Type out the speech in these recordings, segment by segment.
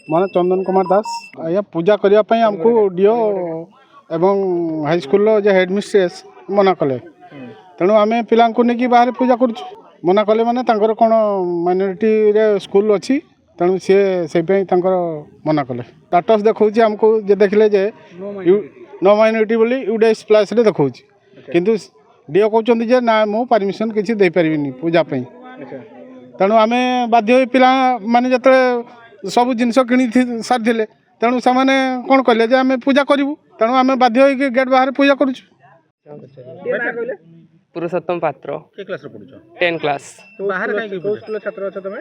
मन चंदन कुमार दास आज्ञा पूजा करने आमको डीओ एवं हाईस्कल जो हेडमिस्ट्रेस मना कले तेणु आम पिला नहीं बाहर पूजा कर मना कले माने कौन माइनॉरिटी स्कूल अच्छी तेणु सी से मना कले स्टाटस देखा आमको देखले जे नो माइनॉरिटी बोली यूडीएस प्लस देखा किंतु डीओ कहते ना मु परमिशन किसी दे पारिनी पूजापी तेणु आम बाध्य पिला माने जते सब जिनस किणी सारी तेणु से कौन कहले जे आम पूजा करूँ तेणु आम बाध्य हो गेट बाहर पूजा करुँ। पुरुषोत्तम पात्र के क्लास रे पढुछ 10 क्लास बाहर काई की स्कूल छात्र अछ तमे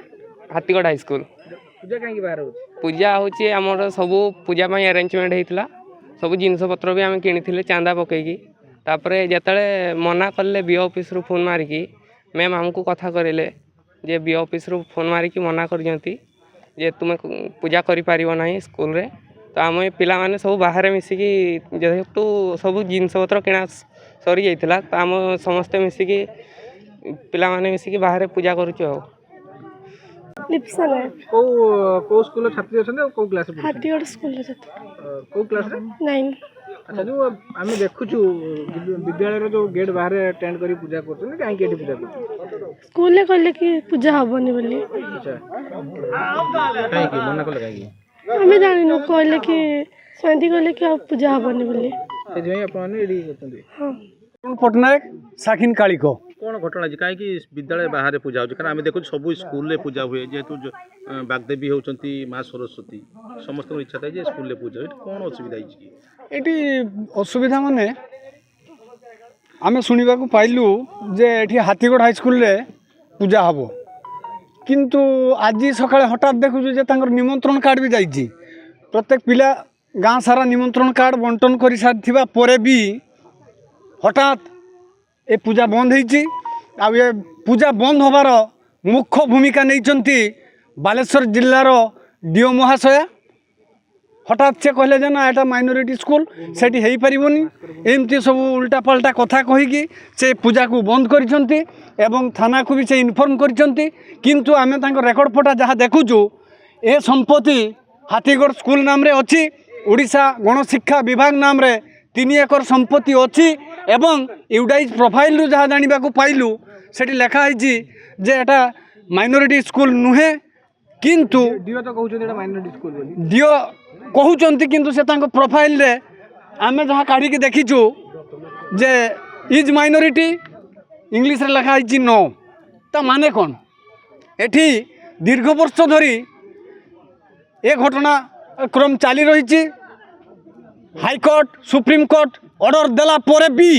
हाथीगढ़ हाई स्कूल पूजा काई की बाहर हो पूजा होची हमर सब पूजा पई अरेंजमेंट हेतिला सब जिनस पत्र भी आम किनिथिले चांदा पकेकी तापरे जतले मना करले बी ऑफिस रु फोन मारिकी मैम हमको कथा करेले जे बी ऑफिस रु फोन मारिकी मना करजंती जे तुम पूजा करि पारिबो नाही स्कूल रे तो आम पिला माने सब बाहर मिसिकी जेहेतु सब जिनस पत्र किना सरी जाइथिला तो आम समस्ते मिसिकी पिला माने मिसिकी बाहर पूजा करूछु लिप्सा नायक को स्कूल छात्री अछन को क्लास रे हाथीगढ़ स्कूल छात्र को क्लास रे 9 अच्छा जो आम देखुछु विद्यालय रो जो गेट बाहर टेंड करी पूजा करछन काई केटी पूजा करछन स्कूल ले कहले कि पूजा हबनी बोली अच्छा काई की मना कले काई की हमें जानि न कहले कि शांति कहले कि अब पूजा हबनी बोली ए जे अपन रेडी करछन हां पटनायक साखिन कालिको कौन घटना जी कहीं विद्यालय बाहर पूजा हो कारण आम देखु सब स्कूल रे पूजा हुए जेहेतु बागदेवी होती माँ सरस्वती समस्त इच्छा था स्कूल रे पूजा कौन असुविधा ये असुविधा माने आम शुणा पाइलु जे ये हाथीगढ़ हाईस्कल रे पूजा हम किंतु आज सका हठात देखुचु जे निमंत्रण कार्ड भी जाइए प्रत्येक पिला गाँ सारा निमंत्रण कार्ड बंटन कर सारी पर भी हठात ए पूजा बंद होती ये पूजा बंद होबार मुख्य भूमिका नहीं बालेश्वर जिलार डीओ महाशया हठात से कहले जे ना एटा माइनॉरिटी स्कूल सेठी हेई परिबोनी एमती सब उल्टा पल्टा कथा कहीकि से पूजा को बंद करिसंती एवं थाना को भी से इनफॉर्म करिसंती किंतु आमे तांको रेकर्ड फोटा जहाँ देखुचु ए संपत्ति हाथीगढ़ स्कूल नाम रे अछि ओडिशा गणशिक्षा विभाग नाम रे 3 एकर संपत्ति अच्छी एवं यूडाइज प्रोफाइल रु जहाँ जाना पाइलु से लिखाई जे एटा माइनॉरिटी स्कूल नुहे किंतु डीओ तो कहउछन एटा माइनॉरिटी स्कूल बोली डीओ कहउछंती किंतु से तांको प्रोफाइल रे आमे जहाँ काढ़ी देखीचु जे इज माइनॉरिटी इंग्लिश रे लिखाई नो ता माने कौन एठी दीर्घ वर्ष धरी ए घटना क्रम चली रही हाईकोर्ट सुप्रीमकोर्ट ऑर्डर देला परे भी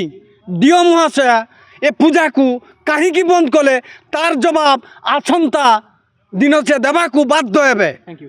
डीओ महाशया ए पूजा को कहीं बंद कले तार जवाब आसंता दिन से देवा को बाध्य हेबे। Thank you